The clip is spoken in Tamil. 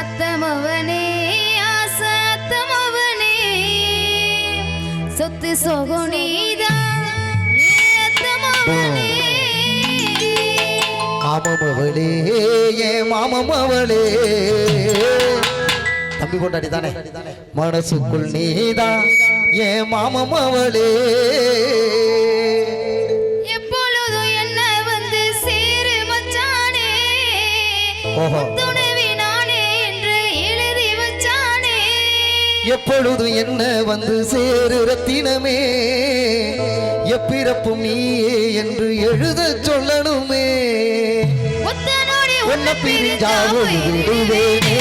அத்தமவனே ஆசை அத்தமவனே சொத்து சொகுனிதான் அத்தமவனே மாமமவளே ஏ மாமமவளே தம்பி கொண்டாடி தானே மனசுக்குள் நீதான் ஏ மாமமவளே எப்பொழுதும் என்ன வந்து சேரு மச்சானே துணைவி நானே என்று எழுதி வச்சானே எப்பொழுதும் என்ன வந்து சேரு ரத்தினமே எப்பிறப்பும் நீயே என்று எழுத சொல்லணுமே உன்னை பிரிஞ்சாலும் விடுவேனே